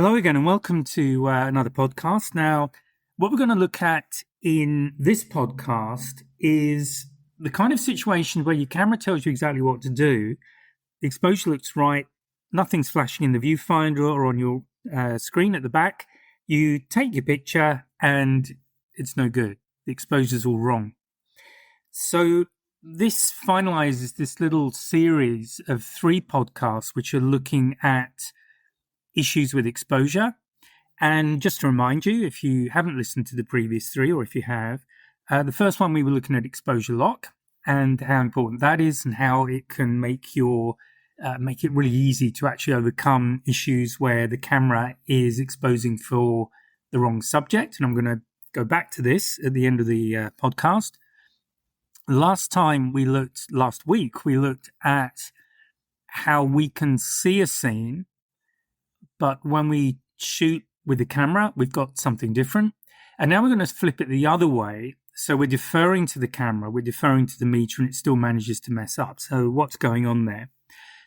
Hello again, and welcome to another podcast. Now, what we're going to look at in this podcast is the kind of situation where your camera tells you exactly what to do. The exposure looks right, nothing's flashing in the viewfinder or on your screen at the back. You take your picture and it's no good. The exposure's all wrong. So this finalizes this little series of 3 podcasts which are looking at issues with exposure. And just to remind you, if you haven't listened to the previous 3, or if you have, the first one we were looking at exposure lock and how important that is and how it can make it really easy to actually overcome issues where the camera is exposing for the wrong subject. And I'm going to go back to this at the end of the podcast. Last week, we looked at how we can see a scene, but when we shoot with the camera, we've got something different. And now we're going to flip it the other way. So we're deferring to the camera, we're deferring to the meter, and it still manages to mess up. So what's going on there?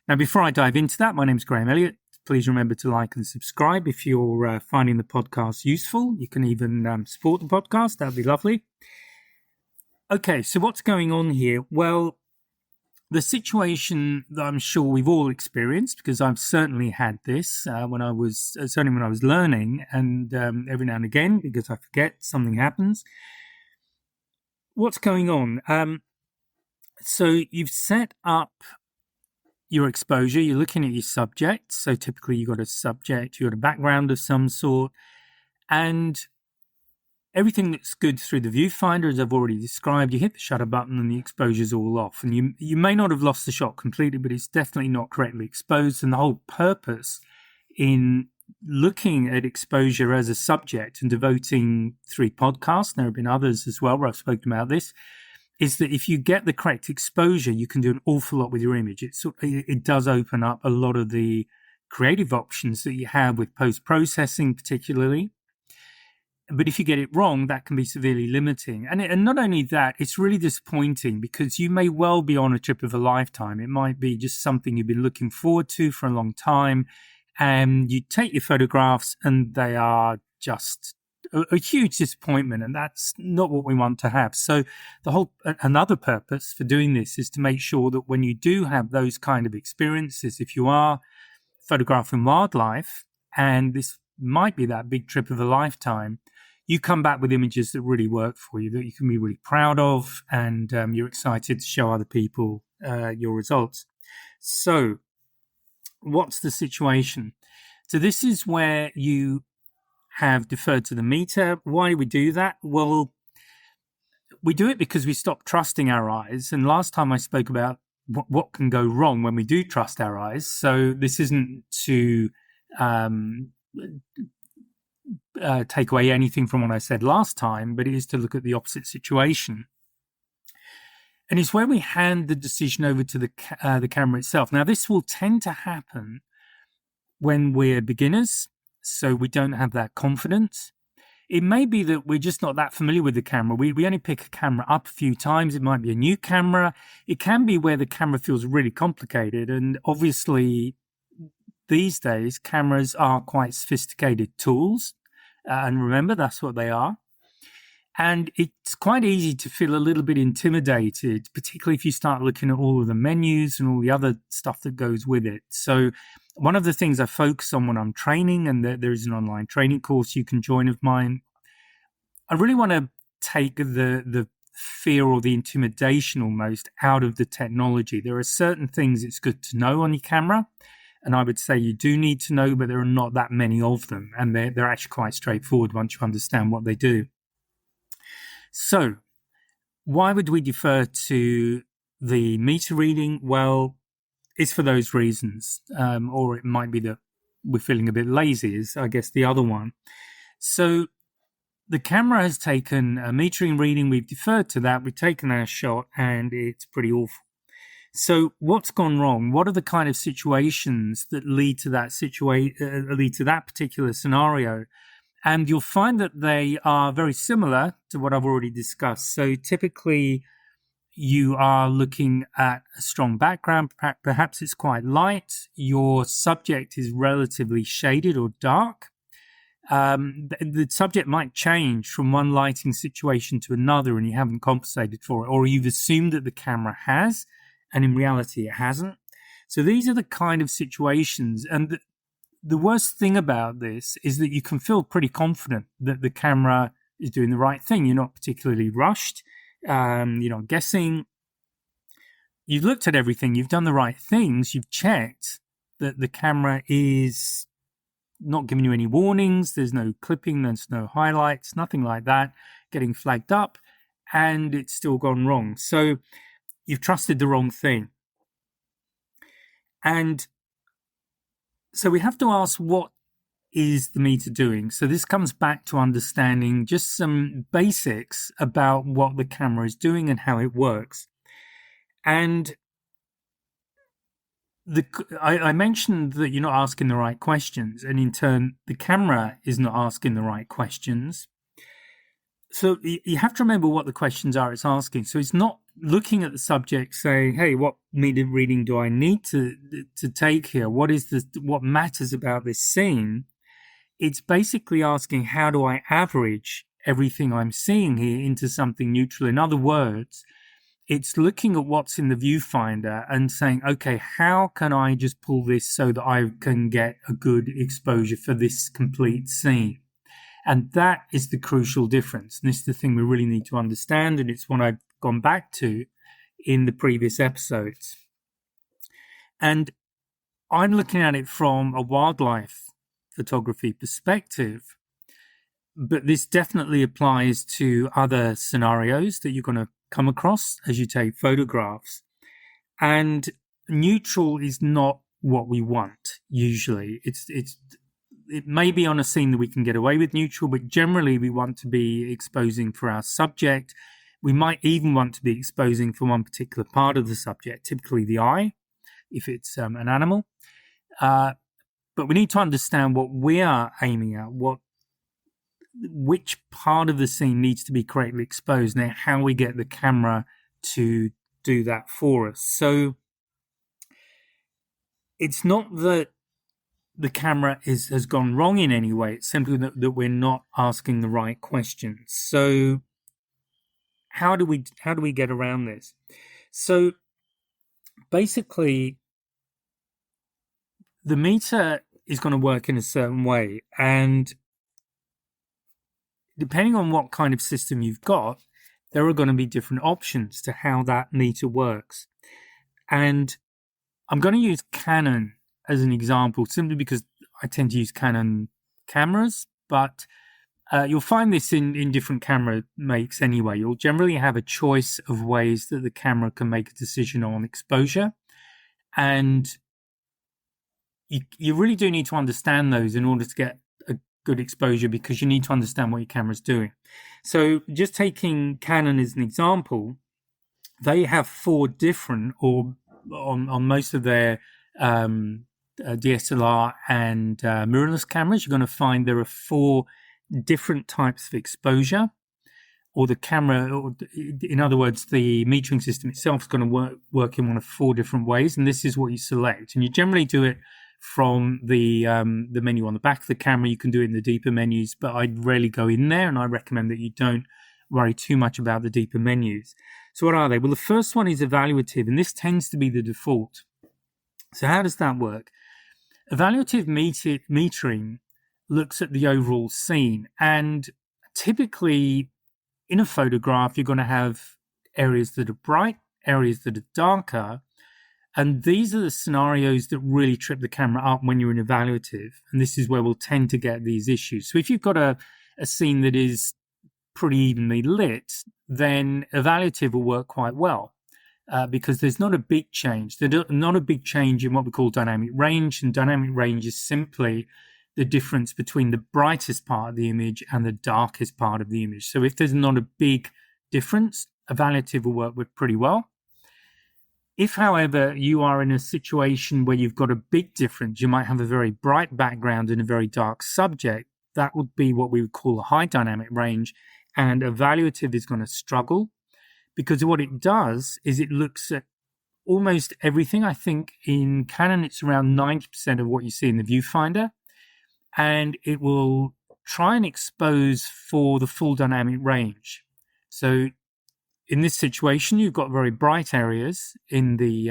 Now, before I dive into that, my name's Graham Elliott. Please remember to like and subscribe if you're finding the podcast useful. You can even support the podcast. That would be lovely. Okay, so what's going on here? Well, the situation that I'm sure we've all experienced, because I've certainly had this when I was learning, and every now and again, because I forget, something happens. What's going on? So you've set up your exposure. You're looking at your subject. So typically you've got a subject, you've got a background of some sort, and everything that's good through the viewfinder, as I've already described, you hit the shutter button and the exposure's all off. And you may not have lost the shot completely, but it's definitely not correctly exposed. And the whole purpose in looking at exposure as a subject and devoting 3 podcasts, there have been others as well where I've spoken about this, is that if you get the correct exposure, you can do an awful lot with your image. It does open up a lot of the creative options that you have with post-processing particularly. But if you get it wrong, that can be severely limiting. And not only that, it's really disappointing because you may well be on a trip of a lifetime. It might be just something you've been looking forward to for a long time. And you take your photographs and they are just a huge disappointment. And that's not what we want to have. So another purpose for doing this is to make sure that when you do have those kind of experiences, if you are photographing wildlife, and this might be that big trip of a lifetime, you come back with images that really work for you, that you can be really proud of, and you're excited to show other people your results. So what's the situation? So this is where you have deferred to the meter. Why do we do that? Well, we do it because we stop trusting our eyes. And last time I spoke about what can go wrong when we do trust our eyes. So this isn't to take away anything from what I said last time, but it is to look at the opposite situation. And it's where we hand the decision over to the camera itself. Now, this will tend to happen when we're beginners, so we don't have that confidence. It may be that we're just not that familiar with the camera. We only pick a camera up a few times. It might be a new camera. It can be where the camera feels really complicated. And obviously, these days, cameras are quite sophisticated tools. And remember, that's what they are. And it's quite easy to feel a little bit intimidated, particularly if you start looking at all of the menus and all the other stuff that goes with it. So one of the things I focus on when I'm training, and there is an online training course you can join of mine, I really want to take the fear or the intimidation almost out of the technology. There are certain things it's good to know on your camera. And I would say you do need to know, but there are not that many of them. And they're actually quite straightforward once you understand what they do. So why would we defer to the meter reading? Well, it's for those reasons. Or it might be that we're feeling a bit lazy is, I guess, the other one. So the camera has taken a metering reading. We've deferred to that. We've taken our shot and it's pretty awful. So what's gone wrong? What are the kind of situations that lead to that particular scenario? And you'll find that they are very similar to what I've already discussed. So typically you are looking at a strong background. Perhaps it's quite light. Your subject is relatively shaded or dark. The subject might change from one lighting situation to another and you haven't compensated for it, or you've assumed that the camera has, and in reality it hasn't. So these are the kind of situations. And the worst thing about this is that you can feel pretty confident that the camera is doing the right thing. You're not particularly rushed. You're not guessing. You've looked at everything. You've done the right things. You've checked that the camera is not giving you any warnings. There's no clipping. There's no highlights, nothing like that getting flagged up, and it's still gone wrong. So you've trusted the wrong thing. And so we have to ask, what is the meter doing? So this comes back to understanding just some basics about what the camera is doing and how it works. And I mentioned that you're not asking the right questions, and in turn, the camera is not asking the right questions. So you have to remember what the questions are it's asking. So it's not looking at the subject saying, hey, what meter reading do I need to take here? What matters about this scene? It's basically asking, how do I average everything I'm seeing here into something neutral? In other words, it's looking at what's in the viewfinder and saying, okay, how can I just pull this so that I can get a good exposure for this complete scene? And that is the crucial difference. And this is the thing we really need to understand. And it's what I've gone back to in the previous episodes. And I'm looking at it from a wildlife photography perspective, but this definitely applies to other scenarios that you're going to come across as you take photographs. And neutral is not what we want usually. It may be on a scene that we can get away with neutral, but generally we want to be exposing for our subject. We might even want to be exposing for one particular part of the subject, typically the eye, if it's an animal. But we need to understand what we are aiming at, which part of the scene needs to be correctly exposed, and how we get the camera to do that for us. So it's not that the camera has gone wrong in any way. It's simply that we're not asking the right questions. So how do we get around this? So basically, the meter is going to work in a certain way, and depending on what kind of system you've got, there are going to be different options to how that meter works. And I'm going to use Canon as an example, simply because I tend to use Canon cameras, but you'll find this in different camera makes anyway. You'll generally have a choice of ways that the camera can make a decision on exposure. And you really do need to understand those in order to get a good exposure, because you need to understand what your camera's doing. So just taking Canon as an example, they have 4 different, or on most of their DSLR and mirrorless cameras, you're going to find there are 4 different types of exposure, or the camera, or in other words, the metering system itself is going to work in one of 4 different ways, and this is what you select. And you generally do it from the menu on the back of the camera. You can do it in the deeper menus, but I'd rarely go in there, and I recommend that you don't worry too much about the deeper menus. So what are they? Well, the first one is evaluative, and this tends to be the default. So how does that work? Evaluative metering looks at the overall scene, and typically in a photograph, you're going to have areas that are bright, areas that are darker, and these are the scenarios that really trip the camera up when you're in evaluative, and this is where we'll tend to get these issues. So if you've got a scene that is pretty evenly lit, then evaluative will work quite well. Because there's not a big change. There's not a big change in what we call dynamic range, and dynamic range is simply the difference between the brightest part of the image and the darkest part of the image. So if there's not a big difference, evaluative will work pretty well. If, however, you are in a situation where you've got a big difference, you might have a very bright background and a very dark subject, that would be what we would call a high dynamic range, and evaluative is going to struggle, because what it does is it looks at almost everything. I think in Canon, it's around 90% of what you see in the viewfinder, and it will try and expose for the full dynamic range. So in this situation, you've got very bright areas in the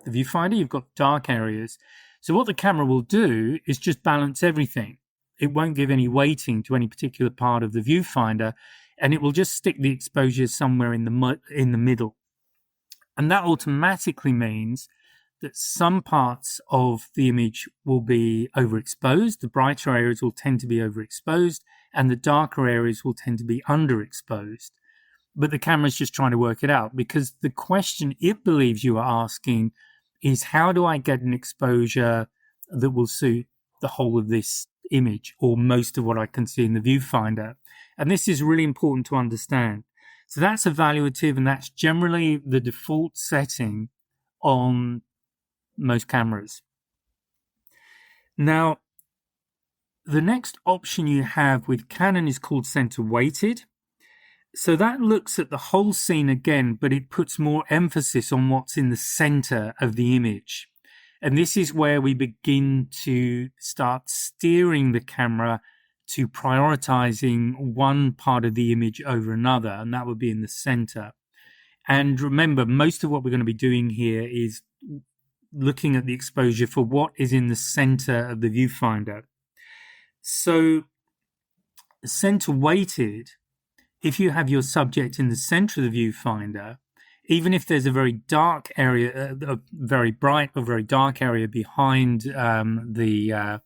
viewfinder, you've got dark areas. So what the camera will do is just balance everything. It won't give any weighting to any particular part of the viewfinder, and it will just stick the exposure somewhere in the middle. And that automatically means that some parts of the image will be overexposed. The brighter areas will tend to be overexposed, and the darker areas will tend to be underexposed. But the camera's just trying to work it out, because the question it believes you are asking is, how do I get an exposure that will suit the whole of this image, or most of what I can see in the viewfinder? And this is really important to understand. So that's evaluative, and that's generally the default setting on most cameras. Now, the next option you have with Canon is called center weighted. So that looks at the whole scene again, but it puts more emphasis on what's in the center of the image. And this is where we begin to start steering the camera to prioritizing one part of the image over another, and that would be in the center. And remember, most of what we're going to be doing here is looking at the exposure for what is in the center of the viewfinder. So center weighted, if you have your subject in the center of the viewfinder, even if there's a very dark area, a very bright or very dark area behind the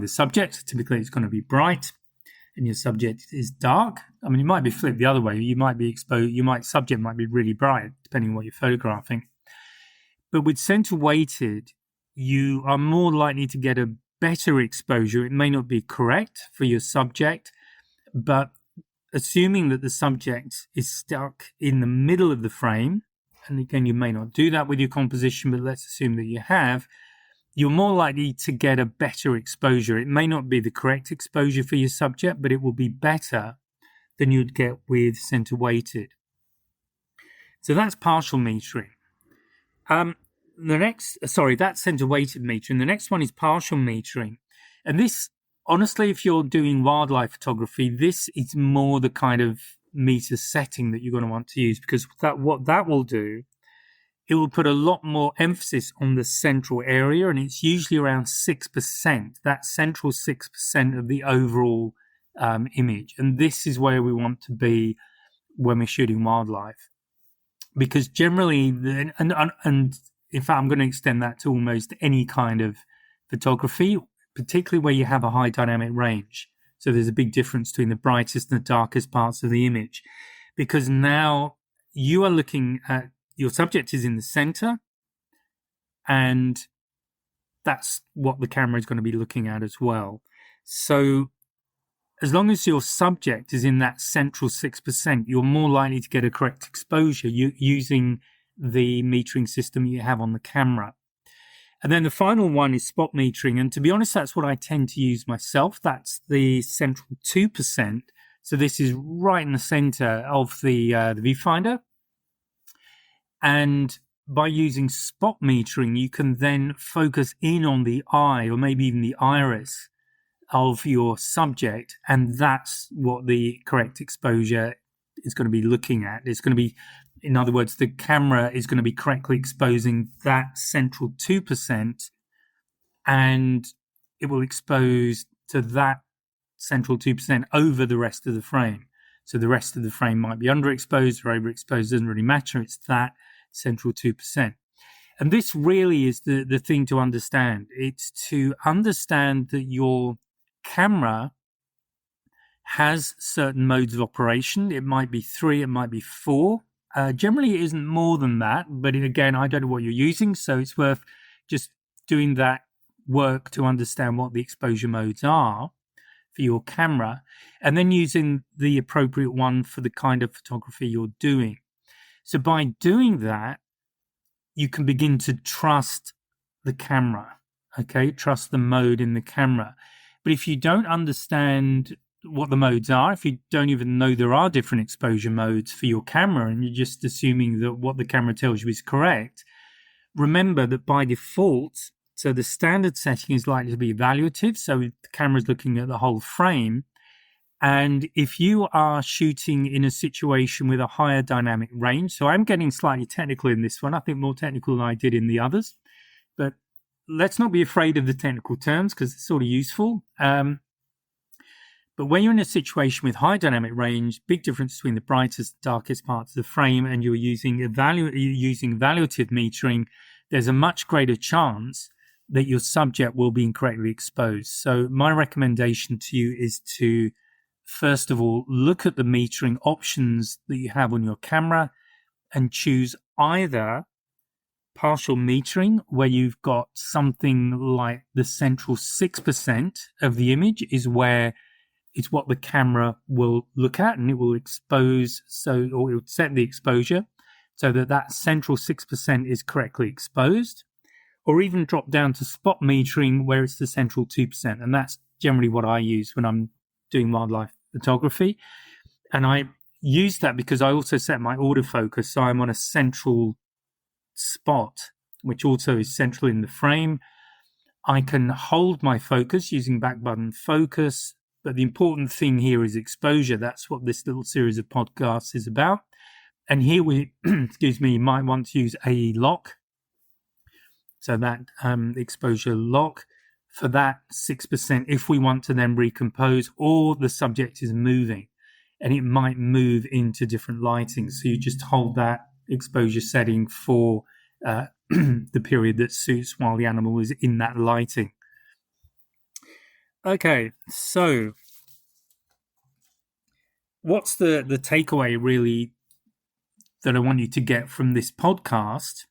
subject, typically it's going to be bright, and your subject is dark. I mean, it might be flipped the other way. You might be exposed. Subject might be really bright, depending on what you're photographing. But with center weighted, you are more likely to get a better exposure. It may not be correct for your subject, but assuming that the subject is stuck in the middle of the frame, and again, you may not do that with your composition, but let's assume that you have, you're more likely to get a better exposure. It may not be the correct exposure for your subject, but it will be better than you'd get with center weighted. So that's partial metering. That's center weighted metering. The next one is partial metering. And this, honestly, if you're doing wildlife photography, this is more the kind of meter setting that you're going to want to use, because what that will do, it will put a lot more emphasis on the central area, and it's usually around 6%, that central 6% of the overall image. And this is where we want to be when we're shooting wildlife, because generally, and in fact, I'm going to extend that to almost any kind of photography, particularly where you have a high dynamic range. So there's a big difference between the brightest and the darkest parts of the image, because now you are looking at, your subject is in the center, and that's what the camera is going to be looking at as well. So as long as your subject is in that central 6%, you're more likely to get a correct exposure using the metering system you have on the camera. And then the final one is spot metering. And to be honest, that's what I tend to use myself. That's the central 2%. So this is right in the center of the viewfinder. And by using spot metering, you can then focus in on the eye, or maybe even the iris of your subject. And that's what the correct exposure is going to be looking at. It's going to be, in other words, the camera is going to be correctly exposing that central 2%, and it will expose to that central 2% over the rest of the frame. So the rest of the frame might be underexposed or overexposed, doesn't really matter. It's that central 2%. And this really is the thing to understand. It's to understand that your camera has certain modes of operation. It might be 3, it might be 4. Generally, it isn't more than that. But again, I don't know what you're using, so it's worth just doing that work to understand what the exposure modes are for your camera, and then using the appropriate one for the kind of photography you're doing. So by doing that, you can begin to trust the camera, okay? Trust the mode in the camera. But if you don't understand what the modes are, if you don't even know there are different exposure modes for your camera and you're just assuming that what the camera tells you is correct, remember that by default, so the standard setting is likely to be evaluative, so the camera's looking at the whole frame. And if you are shooting in a situation with a higher dynamic range, so I'm getting slightly technical in this one, I think more technical than I did in the others, but let's not be afraid of the technical terms because it's sort of useful. But when you're in a situation with high dynamic range, big difference between the brightest and darkest parts of the frame, and you're using evaluative metering, there's a much greater chance that your subject will be incorrectly exposed. So my recommendation to you is to, first of all, look at the metering options that you have on your camera and choose either partial metering, where you've got something like the central 6% of the image is where it's what the camera will look at, and it will expose, or it will set the exposure so that central 6% is correctly exposed, or even drop down to spot metering where it's the central 2%. And that's generally what I use when I'm doing wildlife photography. And I use that because I also set my autofocus, so I'm on a central spot, which also is central in the frame. I can hold my focus using back button focus, but the important thing here is exposure. That's what this little series of podcasts is about. And here we, might want to use AE lock. So that exposure lock for that 6%, if we want to then recompose, or the subject is moving and it might move into different lighting. So you just hold that exposure setting for the period that suits while the animal is in that lighting. Okay, so what's the takeaway really that I want you to get from this podcast?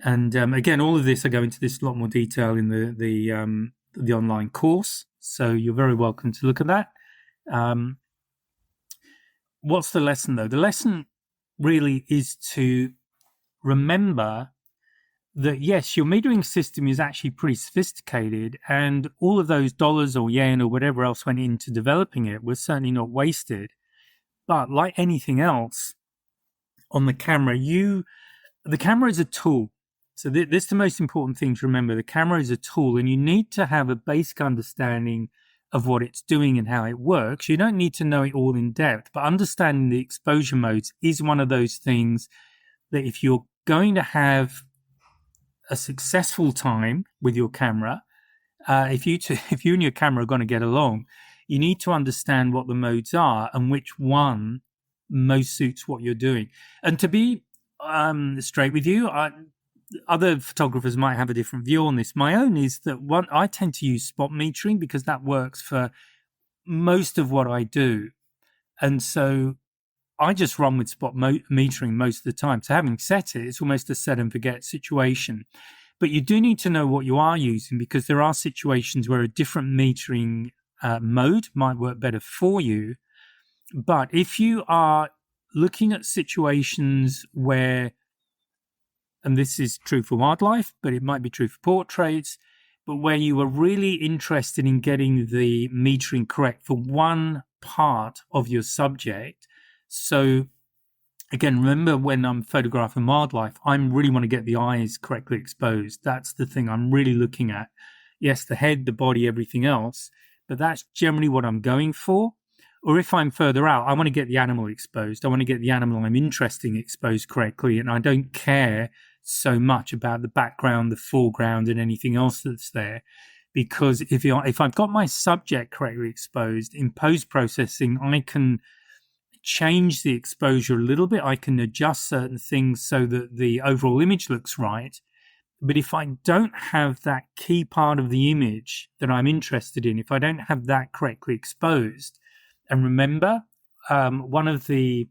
And again, all of this, I go into this a lot more detail in the online course, so you're very welcome to look at that. What's the lesson, though? The lesson really is to remember that, yes, your metering system is actually pretty sophisticated, and all of those dollars or yen or whatever else went into developing it was certainly not wasted. But like anything else on the camera, the camera is a tool. So this is the most important thing to remember. The camera is a tool, and you need to have a basic understanding of what it's doing and how it works. You don't need to know it all in depth, but understanding the exposure modes is one of those things that if you're going to have a successful time with your camera, if you and your camera are going to get along, you need to understand what the modes are and which one most suits what you're doing. And to be straight with you, other photographers might have a different view on this. My own is that I tend to use spot metering because that works for most of what I do. And so I just run with spot metering most of the time. So having set it, it's almost a set and forget situation. But you do need to know what you are using, because there are situations where a different metering mode might work better for you. But if you are looking at situations where, and this is true for wildlife, but it might be true for portraits, but where you are really interested in getting the metering correct for one part of your subject. So again, remember, when I'm photographing wildlife, I really want to get the eyes correctly exposed. That's the thing I'm really looking at. Yes, the head, the body, everything else, but that's generally what I'm going for. Or if I'm further out, I want to get the animal exposed. I want to get the animal I'm interested in exposed correctly, and I don't care so much about the background, the foreground, and anything else that's there. Because if I've got my subject correctly exposed, in post-processing, I can change the exposure a little bit. I can adjust certain things so that the overall image looks right. But if I don't have that key part of the image that I'm interested in, if I don't have that correctly exposed, and remember, one of the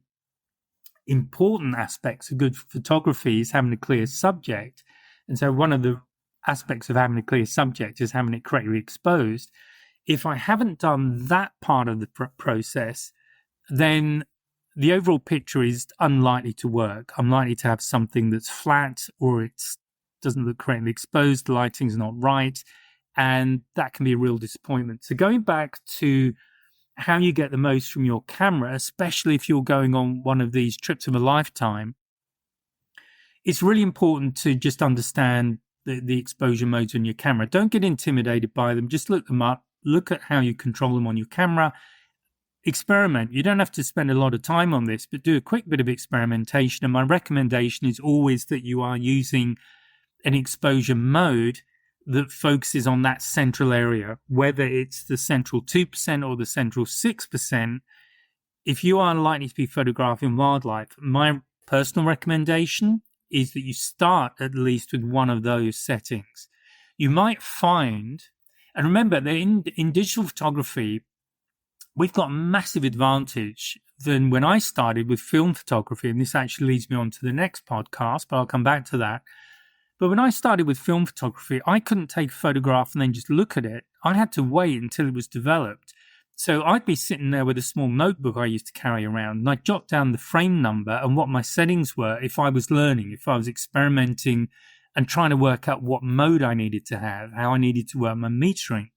important aspects of good photography is having a clear subject. And so one of the aspects of having a clear subject is having it correctly exposed. If I haven't done that part of the process, then the overall picture is unlikely to work. I'm likely to have something that's flat, or it doesn't look correctly exposed, the lighting's not right, and that can be a real disappointment. So going back to how you get the most from your camera, especially if you're going on one of these trips of a lifetime, it's really important to just understand the exposure modes on your camera. Don't get intimidated by them. Just look them up. Look at how you control them on your camera. Experiment. You don't have to spend a lot of time on this, but do a quick bit of experimentation. And my recommendation is always that you are using an exposure mode that focuses on that central area, whether it's the central 2% or the central 6%. If you are likely to be photographing wildlife, my personal recommendation is that you start at least with one of those settings. You might find, and remember that in digital photography, we've got a massive advantage than when I started with film photography. And this actually leads me on to the next podcast, but I'll come back to that. But when I started with film photography, I couldn't take a photograph and then just look at it. I had to wait until it was developed. So I'd be sitting there with a small notebook I used to carry around, and I'd jot down the frame number and what my settings were if I was learning, if I was experimenting and trying to work out what mode I needed to have, how I needed to work my metering.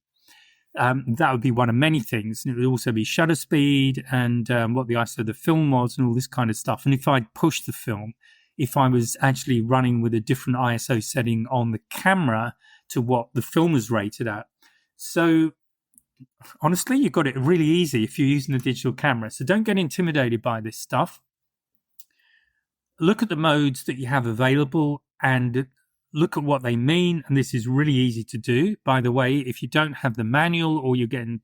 That would be one of many things. And it would also be shutter speed and what the ISO of the film was and all this kind of stuff. And if I'd pushed the film, if I was actually running with a different ISO setting on the camera to what the film was rated at. So honestly, you've got it really easy if you're using a digital camera. So don't get intimidated by this stuff. Look at the modes that you have available and look at what they mean. And this is really easy to do. By the way, if you don't have the manual or you're getting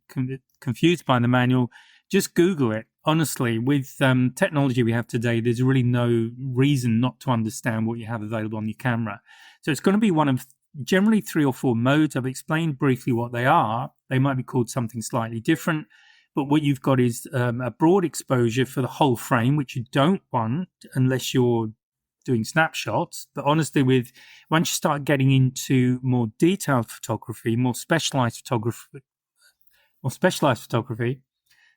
confused by the manual, just Google it. Honestly, with technology we have today, there's really no reason not to understand what you have available on your camera. So it's going to be one of generally 3 or 4 modes. I've explained briefly what they are. They might be called something slightly different. But what you've got is a broad exposure for the whole frame, which you don't want unless you're doing snapshots. But honestly, once you start getting into more detailed photography, more specialized photography,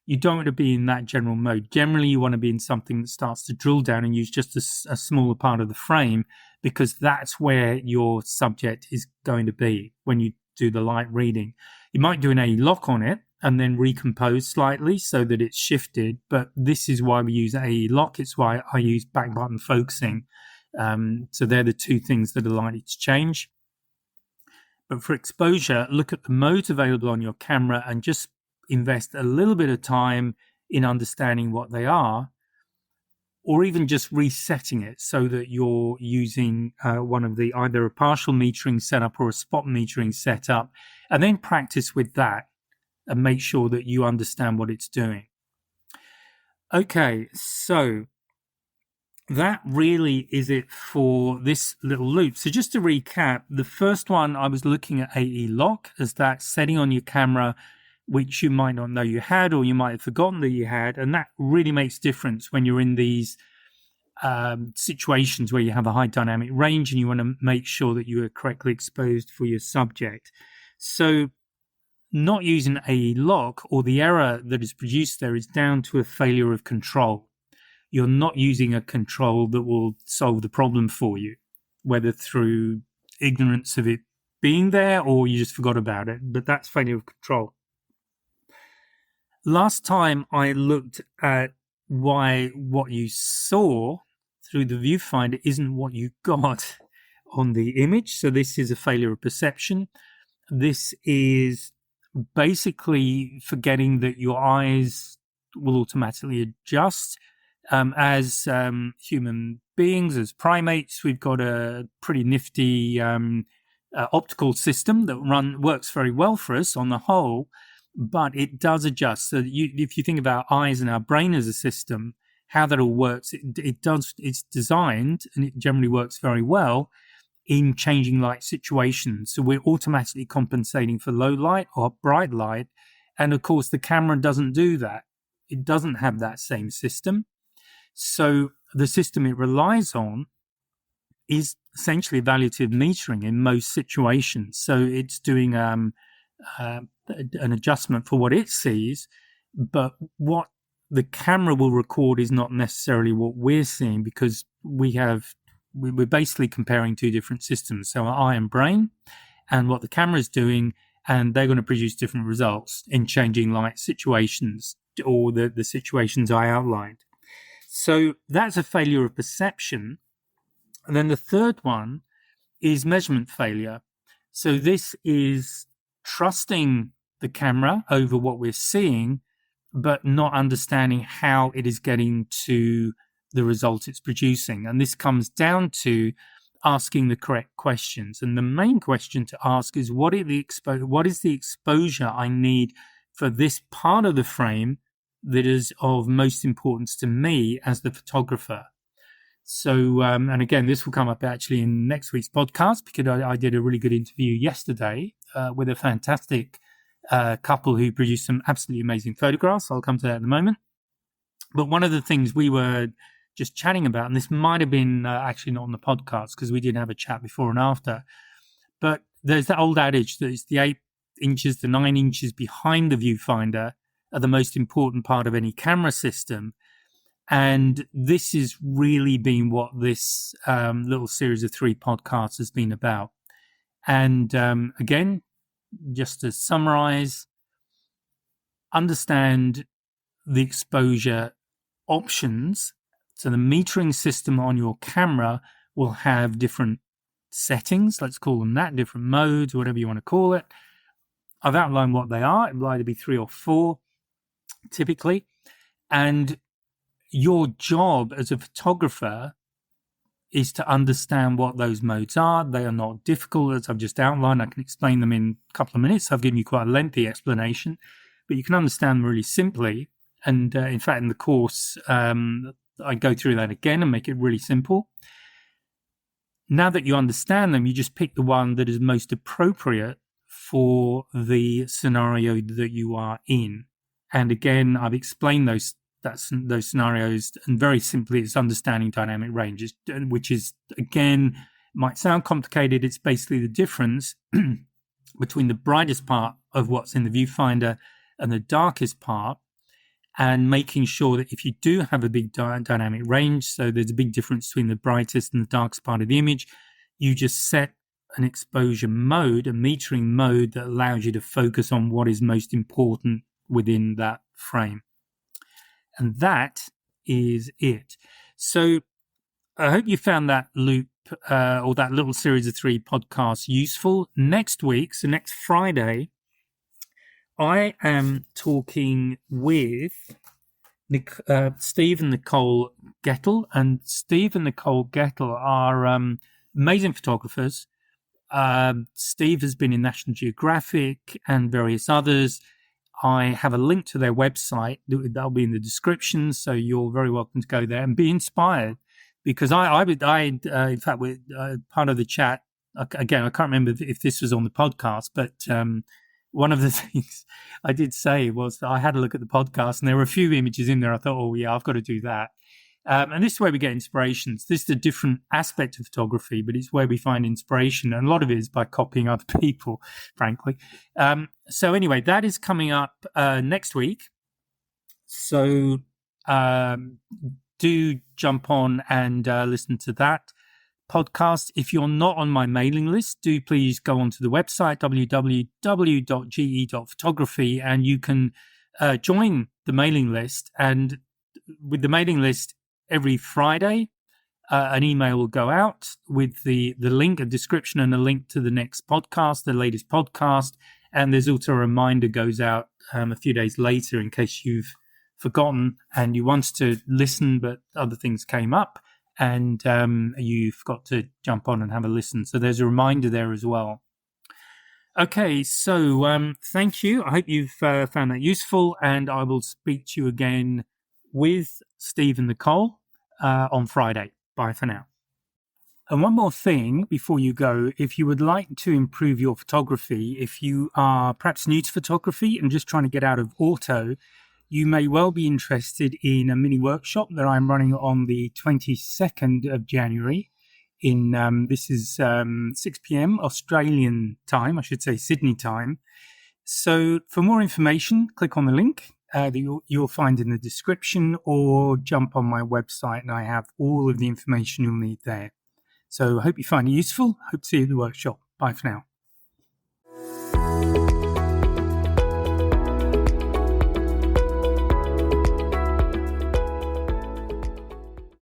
you don't want to be in that general mode. Generally, you want to be in something that starts to drill down and use just a smaller part of the frame, because that's where your subject is going to be when you do the light reading. You might do an A lock on it and then recompose slightly so that it's shifted. But this is why we use A lock. It's why I use back button focusing. So they're the 2 things that are likely to change. But for exposure, look at the modes available on your camera and just invest a little bit of time in understanding what they are, or even just resetting it so that you're using one of the either a partial metering setup or a spot metering setup, and then practice with that and make sure that you understand what it's doing. Okay, so that really is it for this little loop. So just to recap, the first one I was looking at AE lock as that setting on your camera which you might not know you had, or you might have forgotten that you had. And that really makes a difference when you're in these situations where you have a high dynamic range and you want to make sure that you are correctly exposed for your subject. So not using a lock, or the error that is produced there, is down to a failure of control. You're not using a control that will solve the problem for you, whether through ignorance of it being there or you just forgot about it, but that's failure of control. Last time I looked at why what you saw through the viewfinder isn't what you got on the image. So this is a failure of perception. This is basically forgetting that your eyes will automatically adjust. As human beings, as primates, we've got a pretty nifty optical system that works very well for us on the whole, but it does adjust. So if you think of our eyes and our brain as a system, how that all works, it's designed, and it generally works very well in changing light situations. So we're automatically compensating for low light or bright light. And of course, the camera doesn't do that. It doesn't have that same system. So the system it relies on is essentially evaluative metering in most situations. So it's doing an adjustment for what it sees, but what the camera will record is not necessarily what we're seeing, because we're basically comparing two different systems. So our eye and brain, and what the camera is doing, and they're going to produce different results in changing light situations or the situations I outlined. So that's a failure of perception. And then the third one is measurement failure. So this is trusting the camera over what we're seeing, but not understanding how it is getting to the result it's producing. And this comes down to asking the correct questions. And the main question to ask is, what is the exposure I need for this part of the frame that is of most importance to me as the photographer? So, and again, this will come up actually in next week's podcast, because I did a really good interview yesterday with a fantastic couple who produced some absolutely amazing photographs. I'll come to that in a moment. But one of the things we were just chatting about, and this might have been actually not on the podcast because we did have a chat before and after, but there's that old adage that it's the 8 inches to 9 inches behind the viewfinder are the most important part of any camera system. And this has really been what this little series of 3 podcasts has been about. And again, just to summarize, understand the exposure options. So the metering system on your camera will have different settings, let's call them that, different modes, whatever you want to call it. I've outlined what they are. It will either be 3 or 4, typically. And your job as a photographer is to understand what those modes are. They are not difficult, as I've just outlined. I can explain them in a couple of minutes. I've given you quite a lengthy explanation, but you can understand them really simply. And in fact, in the course, I go through that again and make it really simple. Now that you understand them, you just pick the one that is most appropriate for the scenario that you are in. And again, I've explained those scenarios, and very simply, it's understanding dynamic ranges, which is, again, might sound complicated. It's basically the difference between the brightest part of what's in the viewfinder and the darkest part, and making sure that if you do have a big dynamic range, so there's a big difference between the brightest and the darkest part of the image, you just set an exposure mode, a metering mode that allows you to focus on what is most important within that frame. And that is it. So I hope you found that loop or that little series of 3 podcasts useful. Next week, so next Friday, I am talking with Steve and Nicole Gettle. And Steve and Nicole Gettle are amazing photographers. Steve has been in National Geographic and various others. I have a link to their website that'll be in the description, so you're very welcome to go there and be inspired. Because in fact, with part of the chat again, I can't remember if this was on the podcast, but one of the things I did say was that I had a look at the podcast, and there were a few images in there. I thought, oh yeah, I've got to do that. And this is where we get inspirations. This is a different aspect of photography, but it's where we find inspiration. And a lot of it is by copying other people, frankly. So anyway, that is coming up next week. So do jump on and listen to that podcast. If you're not on my mailing list, do please go onto the website, www.ge.photography, and you can join the mailing list. And with the mailing list, every Friday, an email will go out with the link, a description, and a link to the next podcast, the latest podcast. And there's also a reminder goes out a few days later in case you've forgotten and you wanted to listen, but other things came up and you forgot to jump on and have a listen. So there's a reminder there as well. Okay, so thank you. I hope you've found that useful, and I will speak to you again with Steve and Nicole on Friday. Bye for now. And one more thing before you go, if you would like to improve your photography, if you are perhaps new to photography and just trying to get out of auto, you may well be interested in a mini workshop that I'm running on the 22nd of January. This is 6 p.m. Australian time, I should say Sydney time. So for more information, click on the link that you'll find in the description, or jump on my website and I have all of the information you'll need there. So I hope you find it useful. Hope to see you at the workshop. Bye for now.